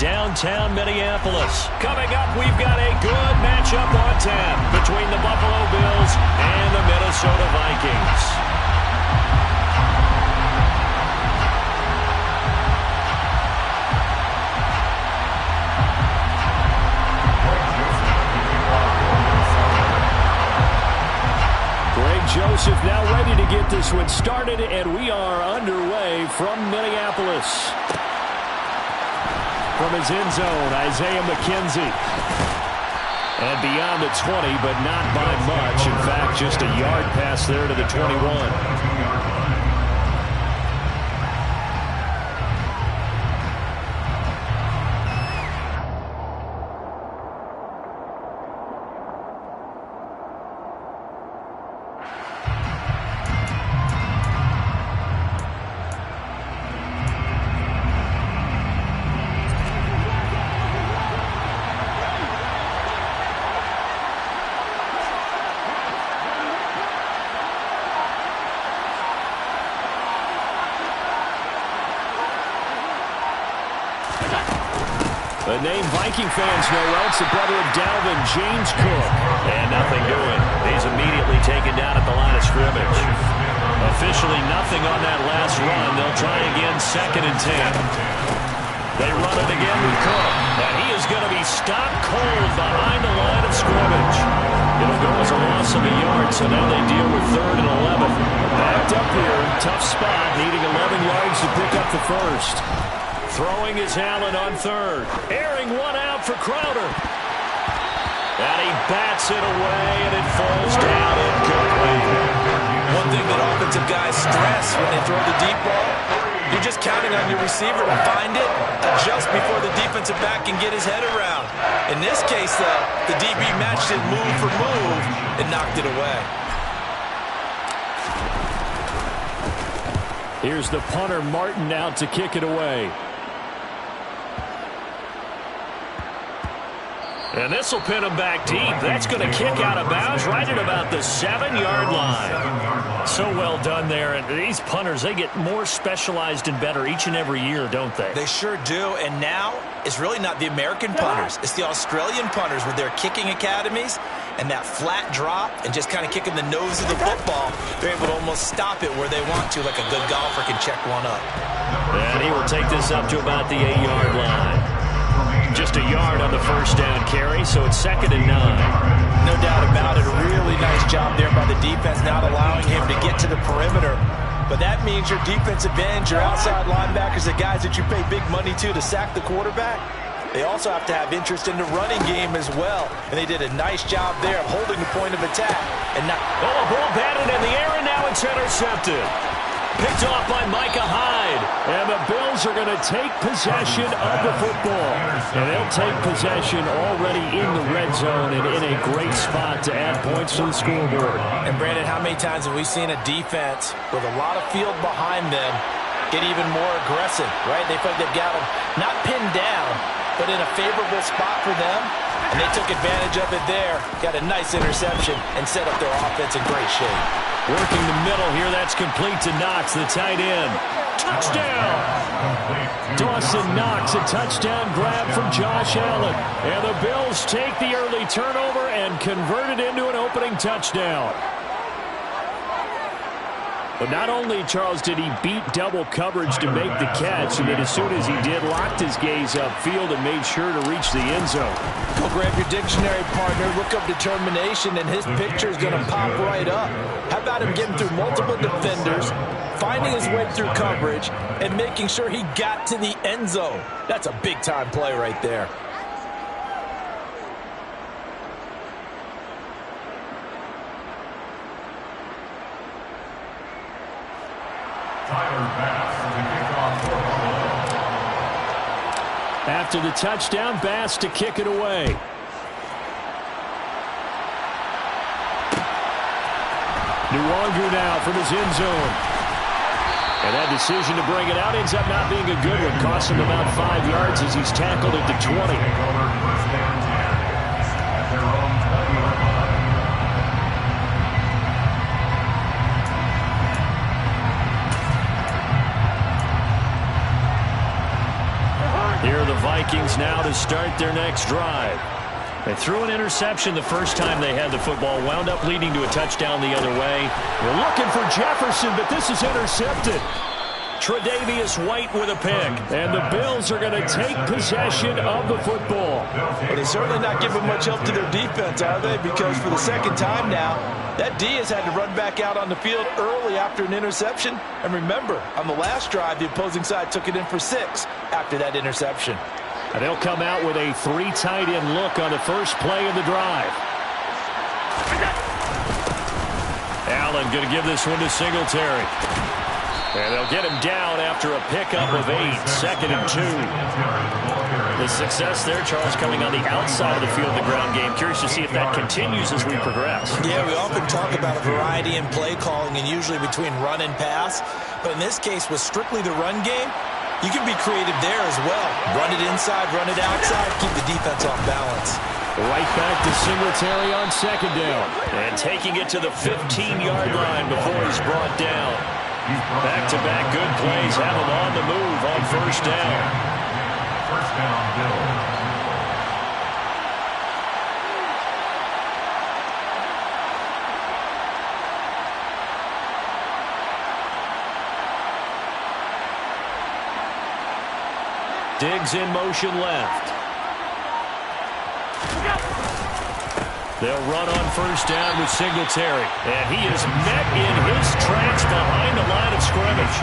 downtown Minneapolis. Coming up, we've got a good matchup on tap between the Buffalo Bills and the Minnesota Vikings. Joseph now ready to get this one started, and we are underway from Minneapolis. From his end zone, Isaiah McKenzie. And beyond the 20, but not by much. In fact, just a yard pass there to the 21. The name Viking fans know well, it's the brother of Dalvin, James Cook. And nothing doing. He's immediately taken down at the line of scrimmage. Officially nothing on that last run. They'll try again, 2nd and 10. They run it again with Cook. And he is going to be stopped cold behind the line of scrimmage. It'll go as a loss of a yard, so now they deal with 3rd and 11. Backed up here, tough spot, needing 11 yards to pick up the first. Throwing is Allen on 3rd. Airing one out for Crowder. And he bats it away, and it falls down incomplete. One thing that offensive guys stress when they throw the deep ball, you're just counting on your receiver to find it just before the defensive back can get his head around. In this case, though, the DB matched it move for move and knocked it away. Here's the punter, Martin, out to kick it away. And this will pin him back deep. That's going to kick out of bounds right at about the 7-yard line. So well done there. And these punters, they get more specialized and better each and every year, don't they? They sure do. And now it's really not the American punters. It's the Australian punters with their kicking academies and that flat drop and just kind of kicking the nose of the football. They're able to almost stop it where they want to, like a good golfer can check one up. And he will take this up to about the 8-yard line. Just a yard on the first down carry, so it's 2nd and 9. No doubt about it. A really nice job there by the defense, not allowing him to get to the perimeter. But that means your defensive ends, your outside linebackers, the guys that you pay big money to sack the quarterback, they also have to have interest in the running game as well. And they did a nice job there of holding the point of attack. And now, a ball batted in the air, and now it's intercepted. Picked off by Micah Hyde. And the Bills are going to take possession of the football. And they'll take possession already in the red zone and in a great spot to add points to the scoreboard. And, Brandon, how many times have we seen a defense with a lot of field behind them get even more aggressive, right? They feel like they've got them not pinned down, but in a favorable spot for them. And they took advantage of it there. Got a nice interception and set up their offense in great shape. Working the middle here, that's complete to Knox, the tight end. Touchdown! Dawson Knox, a touchdown grab from Josh Allen. And the Bills take the early turnover and convert it into an opening touchdown. But not only, Charles, did he beat double coverage to make the catch, and then as soon as he did, locked his gaze upfield and made sure to reach the end zone. Go grab your dictionary, partner, look up determination, and his picture is going to pop right up. How about him getting through multiple defenders, finding his way through coverage, and making sure he got to the end zone? That's a big-time play right there. After the touchdown, Bass to kick it away. Nwangu now from his end zone. And that decision to bring it out ends up not being a good one. Cost him about 5 yards as he's tackled at the 20. Here are the Vikings now to start their next drive. They threw an interception the first time they had the football, wound up leading to a touchdown the other way. We're looking for Jefferson, but this is intercepted. Tre'Davious White with a pick. And the Bills are going to take possession of the football. But they're certainly not giving much help to their defense, are they? Because for the second time now, that D has had to run back out on the field early after an interception. And remember, on the last drive, the opposing side took it in for 6 after that interception. And they'll come out with a 3 tight end look on the first play of the drive. Allen going to give this one to Singletary. And they'll get him down after a pickup of 8, 2nd and 2. The success there, Charles, coming on the outside of the field of the ground game. Curious to see if that continues as we progress. Yeah, we often talk about a variety in play calling and usually between run and pass. But in this case, with strictly the run game, you can be creative there as well. Run it inside, run it outside, keep the defense off balance. Right back to Singletary on 2nd down. And taking it to the 15-yard line before he's brought down. Back-to-back good plays have him on the move on 1st down. First down, Bills. Diggs in motion left. They'll run on 1st down with Singletary. And he is met in his tracks behind the line of scrimmage.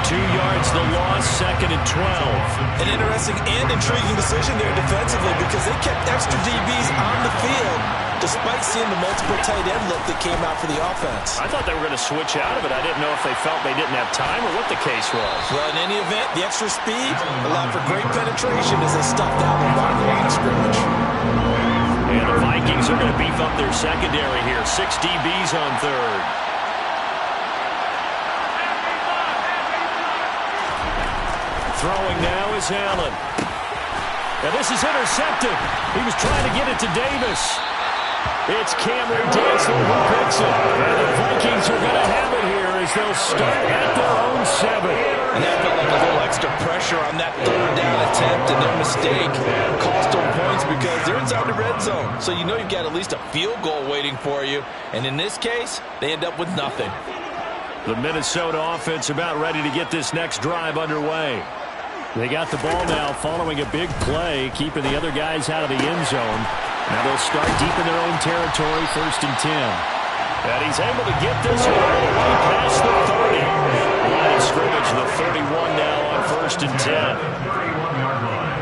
2 yards the loss, 2nd and 12. An interesting and intriguing decision there defensively because they kept extra DBs on the field despite seeing the multiple tight end look that came out for the offense. I thought they were going to switch out of it. I didn't know if they felt they didn't have time or what the case was. Well, in any event, the extra speed allowed for great penetration as they stuffed that one behind the line of scrimmage. And the Vikings are going to beef up their secondary here. 6 DBs on 3rd. Throwing now is Allen. Now this is intercepted. He was trying to get it to Davis. It's Cameron Dantzler who picks it. And the Vikings are going to have it here as they'll start at their own 7. And that felt like a little extra pressure on that 3rd down attempt, and their mistake cost them points because they're inside the red zone. So you know you've got at least a field goal waiting for you. And in this case, they end up with nothing. The Minnesota offense about ready to get this next drive underway. They got the ball now following a big play, keeping the other guys out of the end zone. Now they'll start deep in their own territory, 1st and 10. And he's able to get this all the way past the 30. Line of scrimmage, the 31 now on 1st and 10. 31-yard line.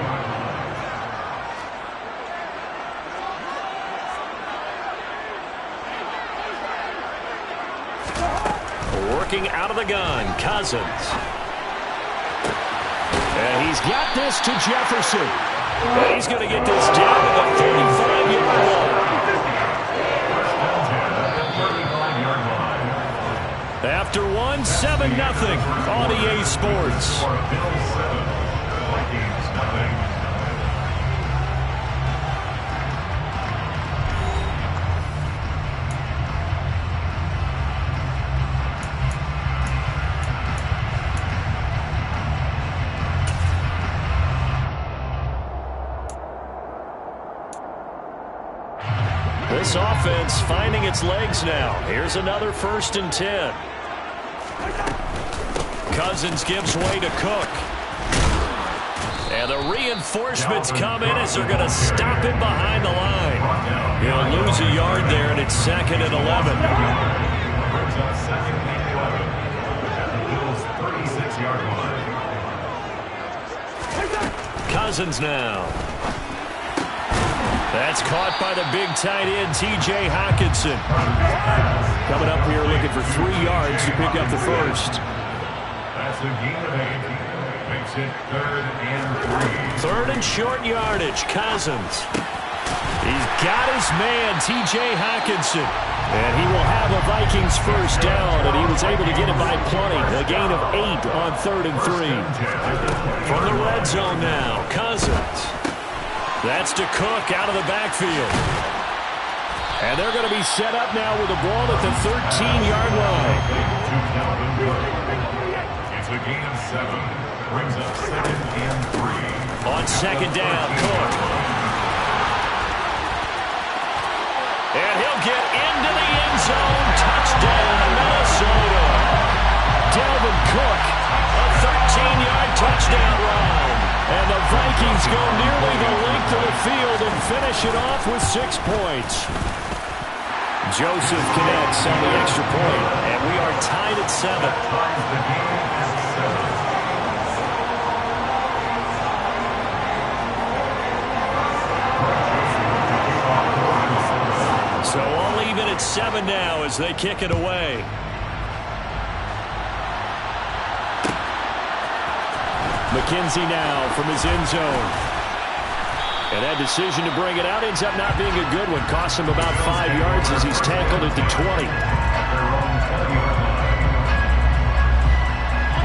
Working out of the gun, Cousins. And he's got this to Jefferson. And he's going to get this down to the 35-yard line. After 1, 7-0 on EA Sports. Bills 7, Vikings nothing. This offense finding its legs now. Here's another 1st and 10. Cousins gives way to Cook. And the reinforcements come in as they're going to stop him behind the line. He'll lose a yard there, and it's 2nd and 11. Brings up 2nd and 11 at the Bills' 36-yard line. Cousins now. That's caught by the big tight end, T.J. Hockenson. Coming up here looking for 3 yards to pick up the 1st. That's a gain of 8. Makes it 3rd and 3. 3rd and short yardage, Cousins. He's got his man, T.J. Hockenson. And he will have a Vikings 1st down, and he was able to get it by plenty. A gain of 8 on 3rd and 3. From the red zone now, Cousins. That's to Cook out of the backfield. And they're going to be set up now with the ball at the 13-yard line. It's a gain of 7. brings up 2nd and 3. On 2nd down, Cook. And he'll get into the end zone. Touchdown, Minnesota. Dalvin Cook, a 13-yard touchdown run. And the Vikings go nearly the length of the field and finish it off with 6 points. Joseph connects on the extra point, and we are tied at 7. Ties the game at 7. So all even at 7 now as they kick it away. McKenzie now from his end zone. And that decision to bring it out ends up not being a good one. Costs him about 5 yards as he's tackled at the 20.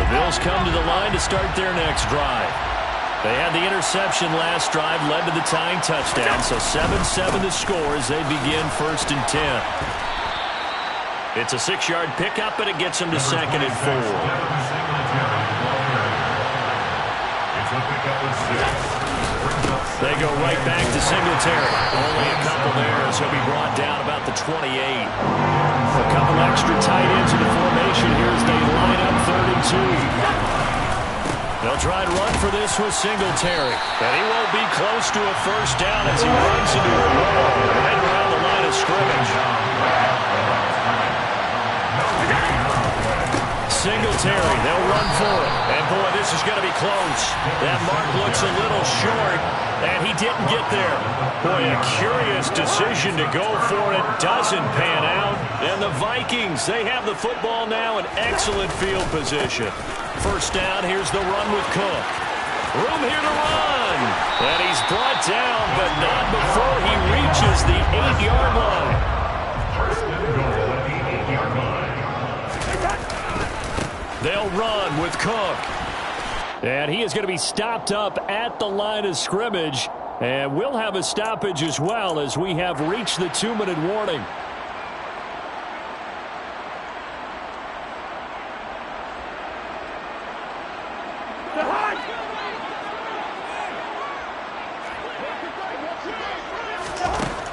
The Bills come to the line to start their next drive. They had the interception last drive, led to the tying touchdown, so 7-7 the score as they begin 1st and 10. It's a 6-yard pickup, and it gets them to 2nd and 4. They go right back to Singletary. Only a couple there as he'll be brought down about the 28. A couple extra tight ends in the formation here as they line up 3rd and 2. They'll try and run for this with Singletary. And he won't be close to a 1st down as he runs into a wall right around the line of scrimmage. Singletary, they'll run for it. And boy, this is going to be close. That mark looks a little short, and he didn't get there. Boy, a curious decision to go for it. Doesn't pan out. And the Vikings, they have the football now in excellent field position. 1st down, here's the run with Cook. Room here to run. And he's brought down, but not before he reaches the 8-yard line. 1st and goal at the 8-yard line. They'll run with Cook. And he is going to be stopped up at the line of scrimmage. And we'll have a stoppage as well as we have reached the 2-minute warning.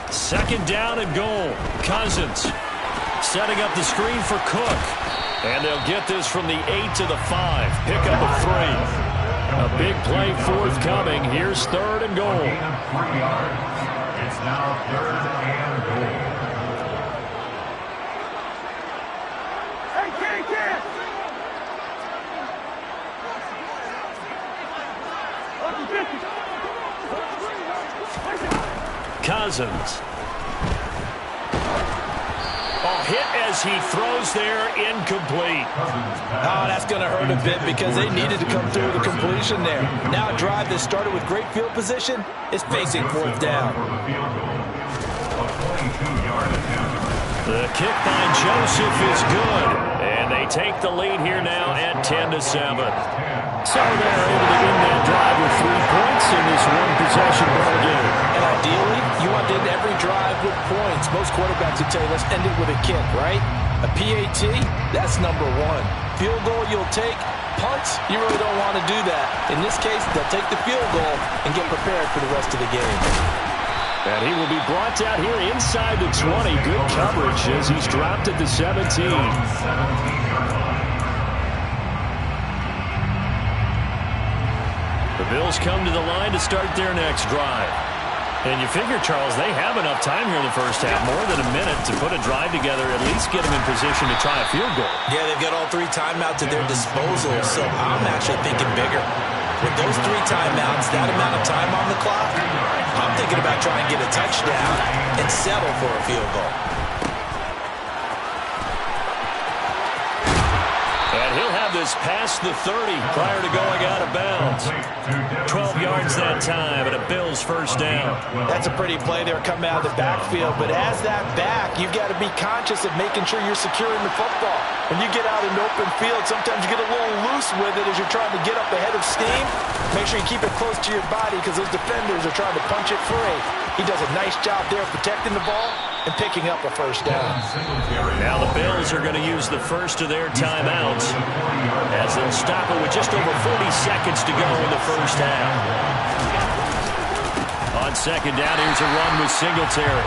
Second down and goal. Cousins setting up the screen for Cook. And they'll get this from the 8 to the 5. Pick up a 3. A big play forthcoming. Here's 3rd and goal. 3 yards. It's now 3rd and goal. Cousins. Hit as he throws there, incomplete. Oh, that's going to hurt a bit because they needed to come through with a completion there. Now a drive that started with great field position is facing 4th down. The kick by Joseph is good. And they take the lead here now at 10-7. So they're able to end that drive with 3 points in this one-possession ball game. And ideally, you want to end every drive with points. Most quarterbacks would tell you, let's end it with a kick, right? A PAT, that's number 1. Field goal you'll take. Punts, you really don't want to do that. In this case, they'll take the field goal and get prepared for the rest of the game. And he will be brought down here inside the 20. Good coverage as he's dropped at the 17. The Bills come to the line to start their next drive. And you figure, Charles, they have enough time here in the first half, more than a minute, to put a drive together, at least get them in position to try a field goal. Yeah, they've got all 3 timeouts at their disposal, so I'm actually thinking bigger. With those 3 timeouts, that amount of time on the clock, I'm thinking about trying to get a touchdown and settle for a field goal. And he'll have this past the 30 prior to going out of bounds. 12 yards that time and a Bills 1st down. That's a pretty play there coming out of the backfield. But as that back, you've got to be conscious of making sure you're securing the football. When you get out in open field, sometimes you get a little loose with it as you're trying to get up ahead of steam. Make sure you keep it close to your body because those defenders are trying to punch it free. He does a nice job there protecting the ball and picking up a first down. Now the Bills are going to use the first of their timeouts as they'll stop it with just over 40 seconds to go in the first half. On second down, here's a run with Singletary.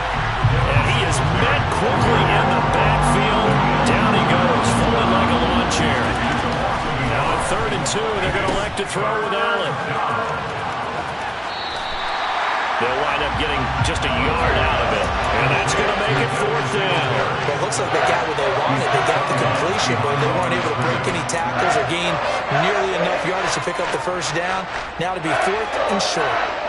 And he is met quickly in the backfield. Down he goes, falling like a lawn chair. Now at 3rd and 2, they're going to elect to throw with Allen. They'll wind up getting just a yard out of it. And that's going to make it 4th down. Well, it looks like they got what they wanted. They got the completion, but they weren't able to break any tackles or gain nearly enough yardage to pick up the first down. Now to be 4th and short.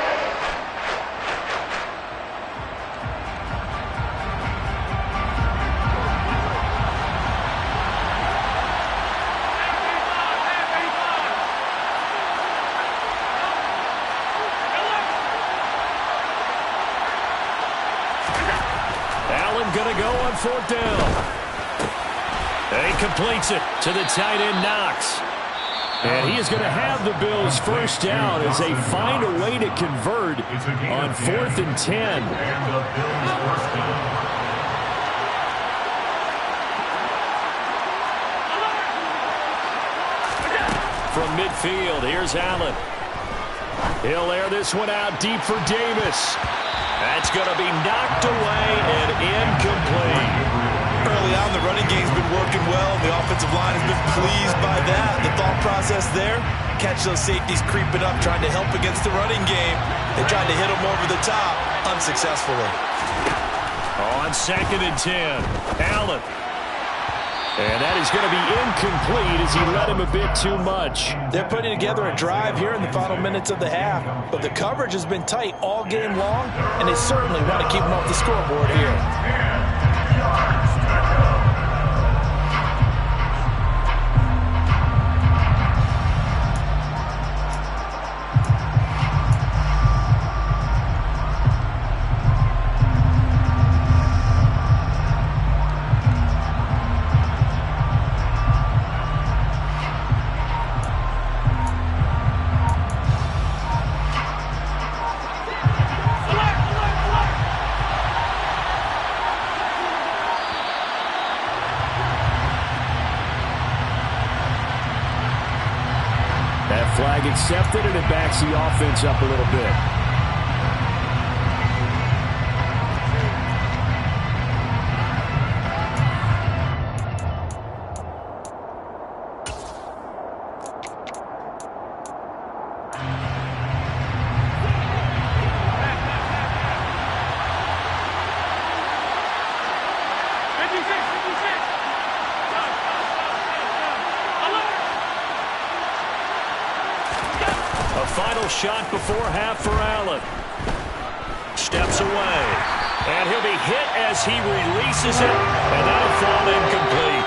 Going to go on 4th down. And he completes it to the tight end, Knox. And he is going to have the Bills first down as they find a way to convert on 4th and 10. From midfield, here's Allen. He'll air this one out deep for Davis. That's going to be knocked away and incomplete. Early on, the running game's been working well. The offensive line has been pleased by that. The thought process there, catch those safeties creeping up, trying to help against the running game. They tried to hit them over the top, unsuccessfully. On 2nd and 10, Allen. And that is going to be incomplete as he led him a bit too much. They're putting together a drive here in the final minutes of the half, but the coverage has been tight all game long, and they certainly want to keep them off the scoreboard here. Flag accepted, and it backs the offense up a little bit. Final shot before half for Allen. Steps away. And he'll be hit as he releases it. And that'll fall incomplete.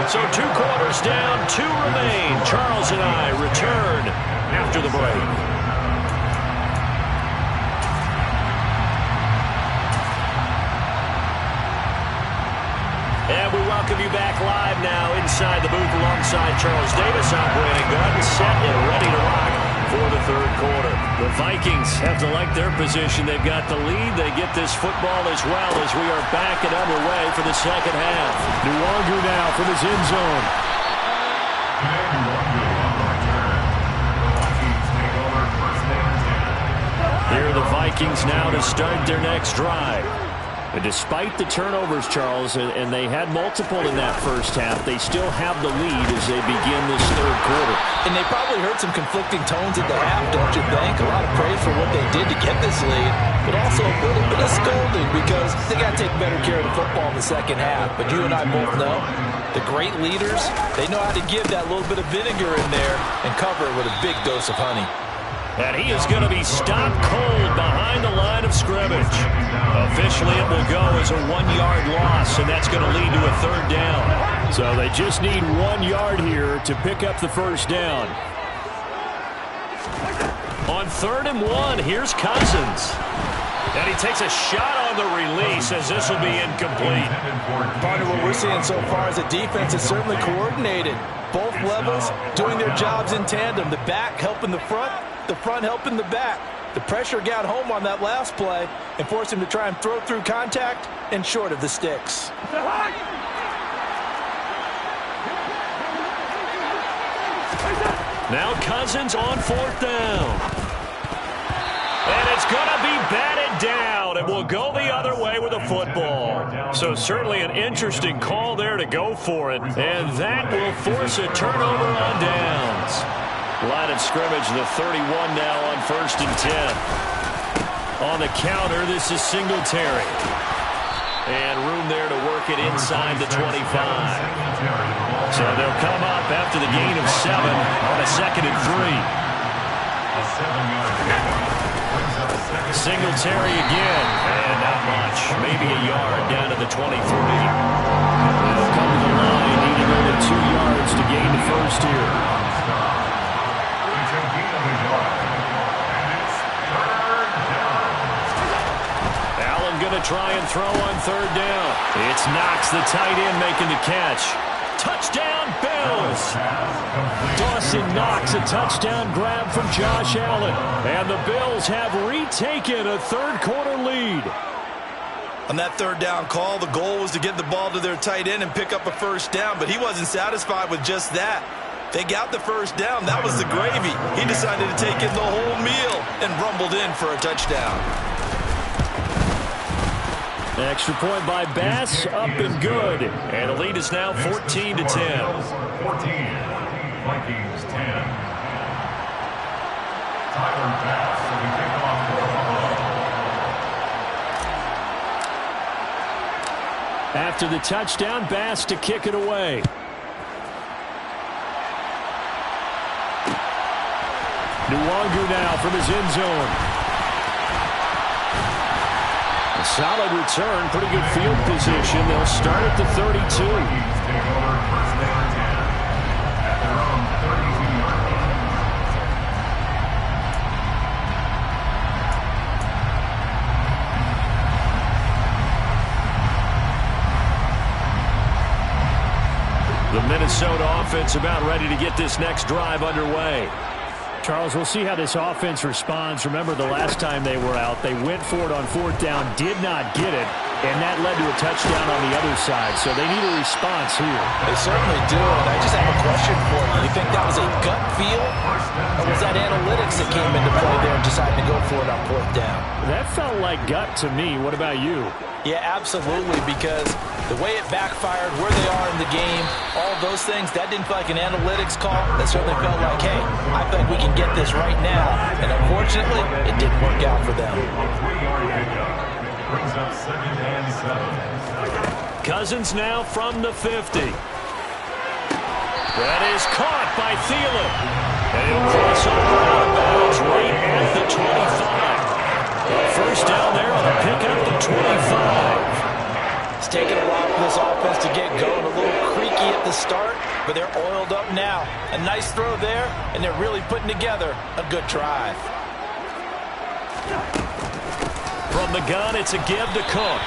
So 2 quarters down, 2 remain. Charles and I return after the break. And we welcome you back live now inside the booth alongside Charles Davis. I'm Brandon Garden, set and ready to rock for the 3rd quarter. The Vikings have to like their position. They've got the lead. They get this football as well as we are back and underway for the 2nd half. Nwangu now from his end zone. Here are the Vikings now to start their next drive. And despite the turnovers, Charles, and they had multiple in that first half, they still have the lead as they begin this 3rd quarter. And they probably heard some conflicting tones at the half, don't you think? A lot of praise for what they did to get this lead, but also a little bit of scolding because they got to take better care of the football in the 2nd half. But you and I both know the great leaders, they know how to give that little bit of vinegar in there and cover it with a big dose of honey. And he is going to be stopped cold behind the line of scrimmage. Officially, it will go as a 1-yard loss, and that's going to lead to a 3rd down. So they just need 1 yard here to pick up the first down. On 3rd and 1, here's Cousins. And he takes a shot on the release as this will be incomplete. Part of what we're seeing so far is the defense is certainly coordinated. Both levels doing their jobs in tandem. The back helping the front helping the back. The pressure got home on that last play and forced him to try and throw through contact and short of the sticks. Now Cousins on 4th down. And it's going to be batted down, and we'll go the other way with the football. So certainly an interesting call there to go for it, and that will force a turnover on downs. Line of scrimmage, the 31 now on 1st and 10. On the counter, this is Singletary. And room there to work it inside the 25. So they'll come up after the gain of 7 on a 2nd and 3. A 7-yard gain. Singletary again, and not much. Maybe a yard down to the 23. They'll come to the line, needing only 2 yards to gain the first here. Allen going to try and throw on 3rd down. It's Knox, the tight end, making the catch. Touchdown, Bills! Dawson Knox, a touchdown grab from Josh Allen. And the Bills have retaken a 3rd quarter lead. On that 3rd down call, the goal was to get the ball to their tight end and pick up a 1st down, but he wasn't satisfied with just that. They got the 1st down. That was the gravy. He decided to take in the whole meal and rumbled in for a touchdown. Extra point by Bass, up and good. And the lead is now 14 to 10. 14, Vikings 10. Tyler Bass will be kicked off for Buffalo. After the touchdown, Bass to kick it away. Nwangu now from his end zone. A solid return, pretty good field position. They'll start at the 32. Take over 1st and 10 at their own 32-yard line. The Minnesota offense about ready to get this next drive underway. Charles, we'll see how this offense responds. Remember, the last time they were out, they went for it on 4th down, did not get it, and that led to a touchdown on the other side. So they need a response here. They certainly do, and I just have a question for you. You think that was a gut feel, or was that analytics that came into play there and decided to go for it on 4th down? That felt like gut to me. What about you? Yeah, absolutely, because the way it backfired, where they are in the game, all those things, that didn't feel like an analytics call. That certainly felt like, hey, I think we can get this right now. And unfortunately, it didn't work out for them. 3-yard pickup brings up 2nd and 7. Cousins now from the 50. That is caught by Thielen. And he'll cross over out of bounds right at the 25. First down there on the pickup at the 25. It's taken a while for this offense to get going. A little creaky at the start, but they're oiled up now. A nice throw there, and they're really putting together a good drive. From the gun, it's a give to Cook.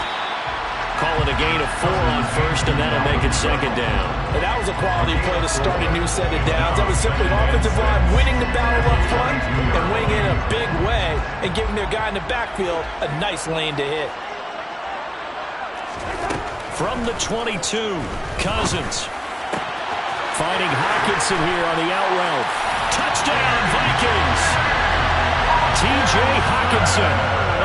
Calling a gain of 4 on 1st, and that'll make it 2nd down. And that was a quality play to start a new set of downs. That was simply an offensive line winning the battle up front and winning in a big way and giving their guy in the backfield a nice lane to hit. From the 22, Cousins. Finding Hawkinson here on the out route. Touchdown, Vikings! T.J. Hawkinson,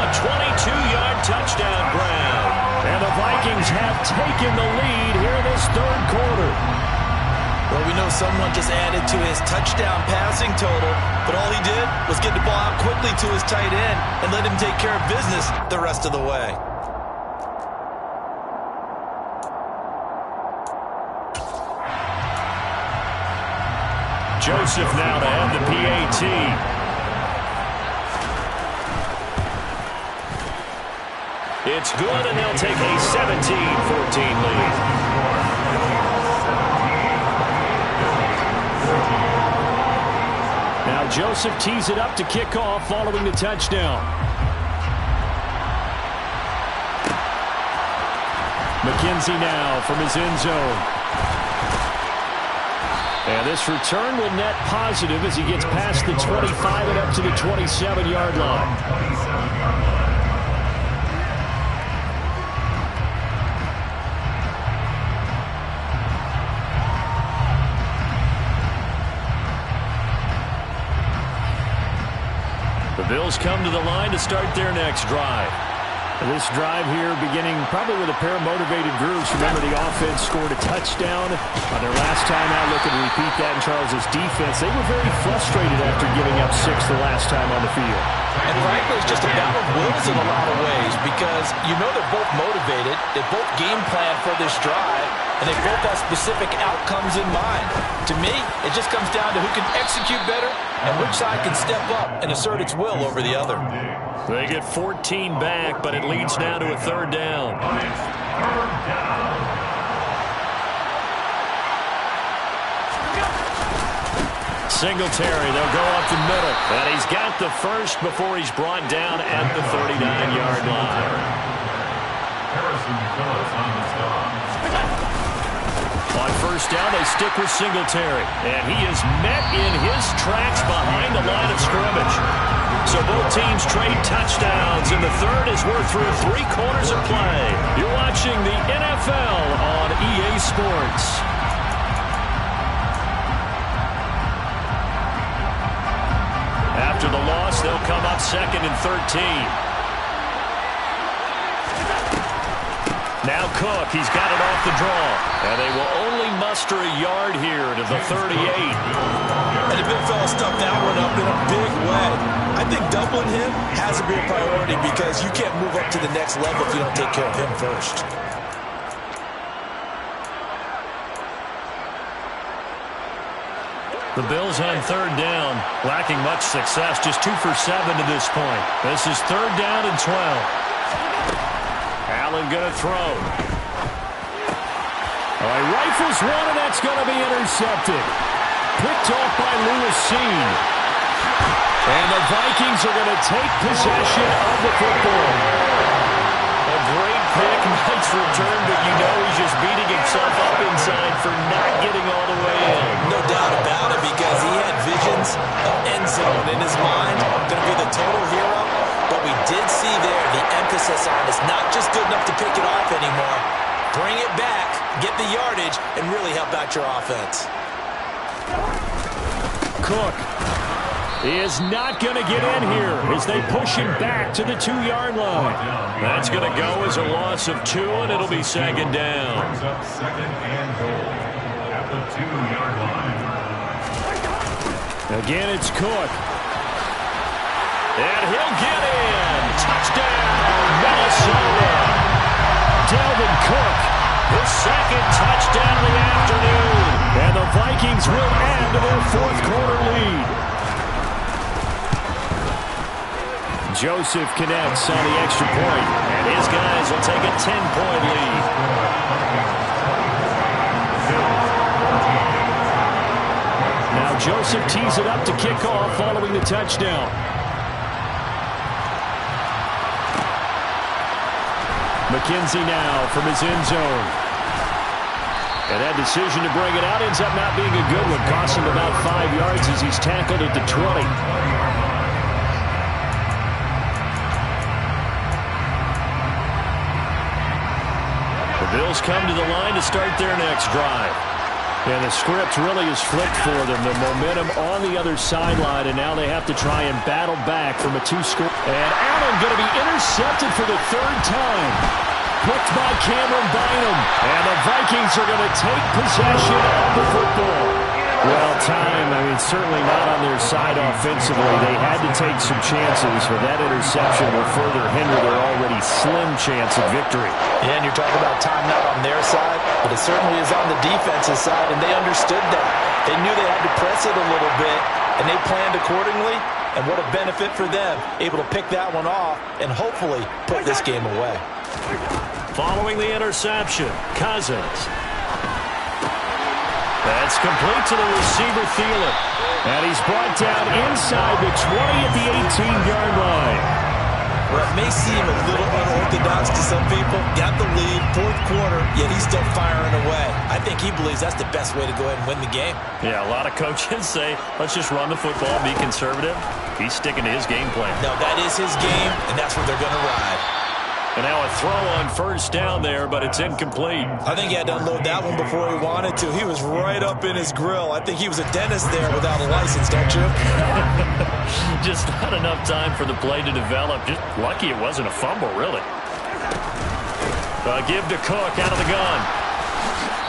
a 22-yard touchdown grab. And the Vikings have taken the lead here in this 3rd quarter. Well, we know someone just added to his touchdown passing total, but all he did was get the ball out quickly to his tight end and let him take care of business the rest of the way. Joseph now to have the PAT. It's good, and they'll take a 17-14 lead. Now Joseph tees it up to kick off following the touchdown. McKenzie now from his end zone. And this return will net positive as he gets past the 25 and up to the 27-yard line. The Bills come to the line to start their next drive. This drive here beginning probably with a pair of motivated groups. Remember, the offense scored a touchdown on their last time out. Looking to repeat that in Charles's defense. They were very frustrated after giving up 6 the last time on the field. And frankly, it's just a battle of wills in a lot of ways because you know they're both motivated. They both game plan for this drive, and they both have specific outcomes in mind. To me, it just comes down to who can execute better and which side can step up and assert its will over the other. They get 14 back, but it leads now to a third down. Singletary, they'll go up the middle. And he's got the first before he's brought down at the 39-yard line. On first down, they stick with Singletary. And he is met in his tracks behind the line of scrimmage. So both teams trade touchdowns, and the third as we're through 3 quarters of play. You're watching the NFL on EA Sports. After the loss, they'll come up 2nd and 13. Now Cook, he's got it off the draw. And they will only muster a yard here to the 38. And the big fella stuffed that one up in a big way. I think doubling him has to be a priority because you can't move up to the next level if you don't take care of him first. The Bills on third down, lacking much success, just 2 for 7 to this point. This is 3rd down and 12. Allen going to throw. He rifles one, and that's going to be intercepted. Picked off by Lewis Cine. And the Vikings are going to take possession of the football. A great pick, nice return, but you know he's just beating himself up inside for not getting all the way in. No doubt about it, because he had visions of end zone in his mind. Going to be the total hero. But we did see there the emphasis on is not just good enough to pick it off anymore. Bring it back, get the yardage, and really help out your offense. Cook is not going to get in here as they push him back to the 2-yard line. That's going to go as a loss of 2, and it'll be 2nd down. Brings up 2nd and goal at the 2-yard line. Again, it's Cook. And he'll get in. Touchdown, Minnesota. Dalvin Cook, his 2nd touchdown of the afternoon. And the Vikings will add to their 4th quarter lead. Joseph connects on the extra point, and his guys will take a 10-point lead. Now Joseph tees it up to kick off following the touchdown. McKenzie now from his end zone. And that decision to bring it out ends up not being a good one. Costs him about 5 yards as he's tackled at the 20. The Bills come to the line to start their next drive. And the script really is flipped for them. The momentum on the other sideline, and now they have to try and battle back from a 2-score. And Allen going to be intercepted for the 3rd time. Picked by Cameron Bynum. And the Vikings are going to take possession of the football. Well, time, certainly not on their side offensively. They had to take some chances, but that interception will further hinder their already slim chance of victory. Yeah, and you're talking about time not on their side, but it certainly is on the defensive side, and they understood that. They knew they had to press it a little bit, and they planned accordingly, and what a benefit for them, able to pick that one off and hopefully put this game away. Following the interception, Cousins. That's complete to the receiver, Thielen. And he's brought down inside the 20 at the 18-yard line. Well, it may seem a little unorthodox the dunks to some people. Got the lead, fourth quarter, yet he's still firing away. I think he believes that's the best way to go ahead and win the game. Yeah, a lot of coaches say, let's just run the football, be conservative. He's sticking to his game plan. No, that is his game, and that's what they're going to ride. And now a throw on first down there, but it's incomplete. I think he had to unload that one before he wanted to. He was right up in his grill. I think he was a dentist there without a license, don't you? Just not enough time for the play to develop. Just lucky it wasn't a fumble, really. Give to Cook out of the gun.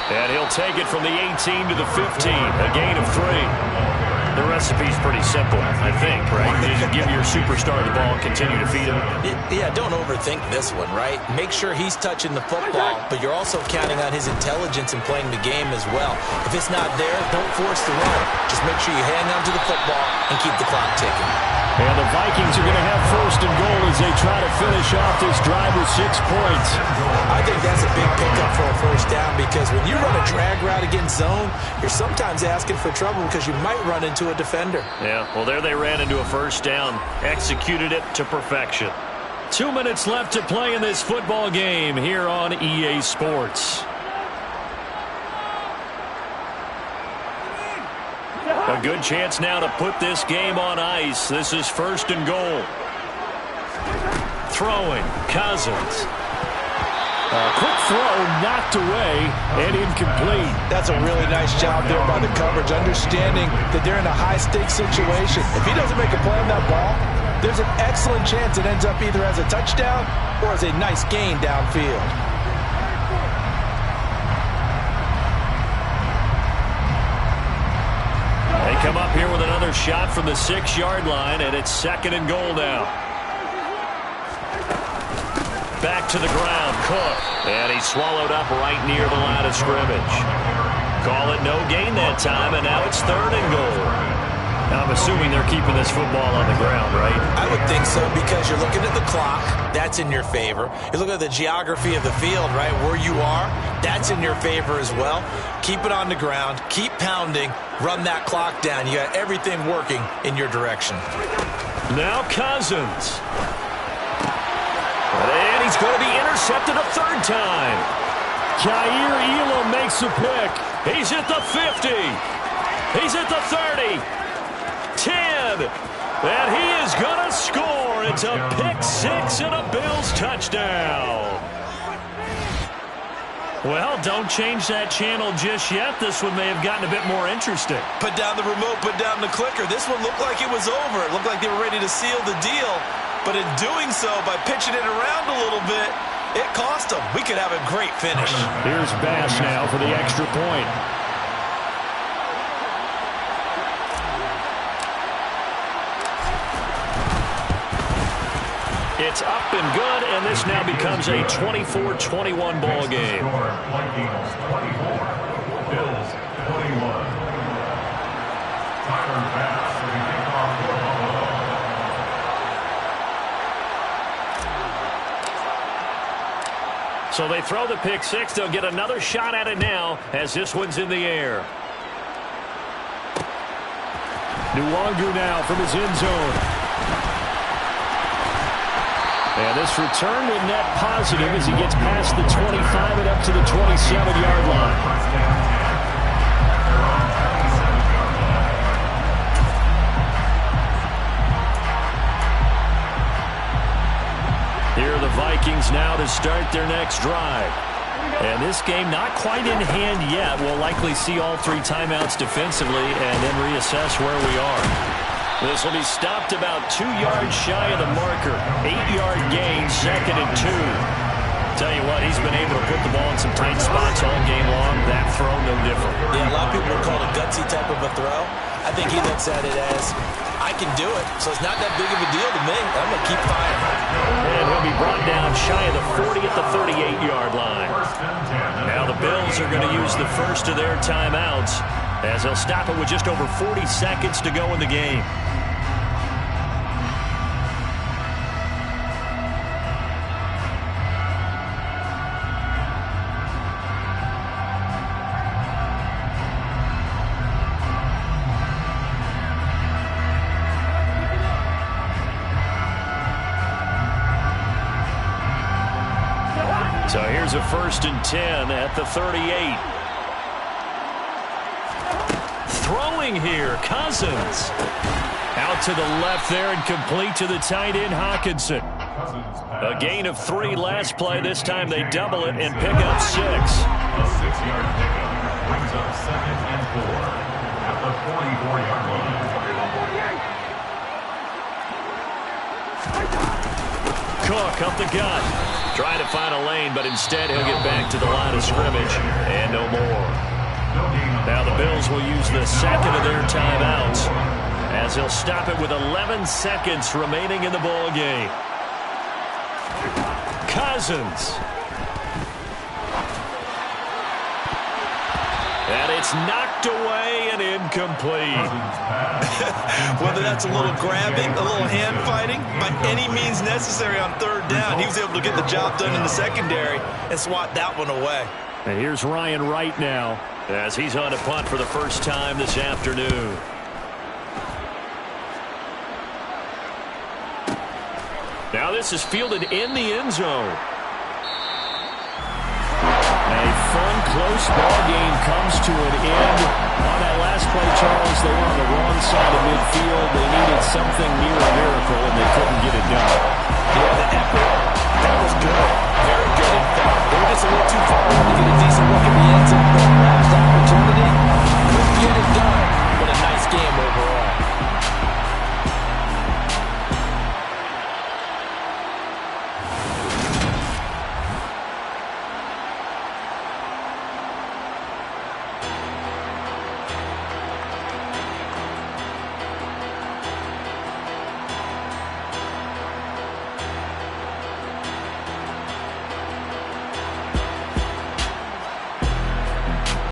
And he'll take it from the 18 to the 15, a gain of 3. The recipe's pretty simple, I think, right? Just give your superstar the ball and continue to feed him. Yeah, don't overthink this one, right? Make sure he's touching the football, but you're also counting on his intelligence in playing the game as well. If it's not there, don't force the run. Just make sure you hang on to the football and keep the clock ticking. And the Vikings are going to have first and goal as they try to finish off this drive with 6 points. I think that's a big pickup for a first down because when you run a drag route against zone, you're sometimes asking for trouble because you might run into a defender. Yeah, well, there they ran into a first down, executed it to perfection. 2 minutes left to play in this football game here on EA Sports. A good chance now to put this game on ice. This is first and goal. Throwing, Cousins. A quick throw knocked away and incomplete. That's a really nice job there by the coverage, understanding that they're in a high-stakes situation. If he doesn't make a play on that ball, there's an excellent chance it ends up either as a touchdown or as a nice gain downfield. They come up here with another shot from the 6-yard line, and it's second and goal now. Back to the ground, Cook. And he's swallowed up right near the line of scrimmage. Call it no gain that time, and now it's third and goal. Now, I'm assuming they're keeping this football on the ground, right? I would think so because you're looking at the clock. That's in your favor. You look at the geography of the field, right, where you are. That's in your favor as well. Keep it on the ground. Keep pounding. Run that clock down. You got everything working in your direction. Now Cousins. And he's going to be intercepted a third time. Jair Elam makes the pick. He's at the 50. He's at the 30. 10. And he is going to score. It's a pick 6 and a Bills touchdown. Well, don't change that channel just yet. This one may have gotten a bit more interesting. Put down the remote, put down the clicker. This one looked like it was over. It looked like they were ready to seal the deal. But in doing so, by pitching it around a little bit, it cost them. We could have a great finish. Here's Bass now for the extra point. It's up and good, and this now becomes a 24-21 ball game. Vikings 24, Bills 21. Tyler Bass for the kickoff for Buffalo. So they throw the pick 6. They'll get another shot at it now as this one's in the air. Nwangu now from his end zone. And this return will net positive as he gets past the 25 and up to the 27-yard line. Here are the Vikings now to start their next drive. And this game not quite in hand yet. We'll likely see all 3 timeouts defensively and then reassess where we are. This will be stopped about 2 yards shy of the marker. 8-yard gain, second and 2. Tell you what, he's been able to put the ball in some tight spots all game long. That throw, no different. Yeah, a lot of people would call it a gutsy type of a throw. I think he looks at it as, I can do it, so it's not that big of a deal to me. I'm going to keep firing. And he'll be brought down shy of the 40 at the 38-yard line. Now the Bills are going to use the first of their timeouts as they'll stop it with just over 40 seconds to go in the game. So here's a 1st and 10 at the 38. Throwing here, Cousins. Out to the left there and complete to the tight end, Hockenson. A gain of 3 last play. This time they double it and pick up 6. A 6-yard pickup brings up 2nd and 4 at the 44-yard line. Cook up the gut. Trying to find a lane, but instead he'll get back to the line of scrimmage. And no more. Now the Bills will use the second of their timeouts as they'll stop it with 11 seconds remaining in the ball game. Cousins. And it's knocked away and incomplete. Whether that's a little grabbing, a little hand fighting, by any means necessary on 3rd down, he was able to get the job done in the secondary and swat that one away. And here's Ryan Wright now as he's on a punt for the first time this afternoon. Now this is fielded in the end zone. A fun, close ball game comes to an end. On that last play, Charles, they were on the wrong side of midfield. They needed something near a miracle, and they couldn't get it done.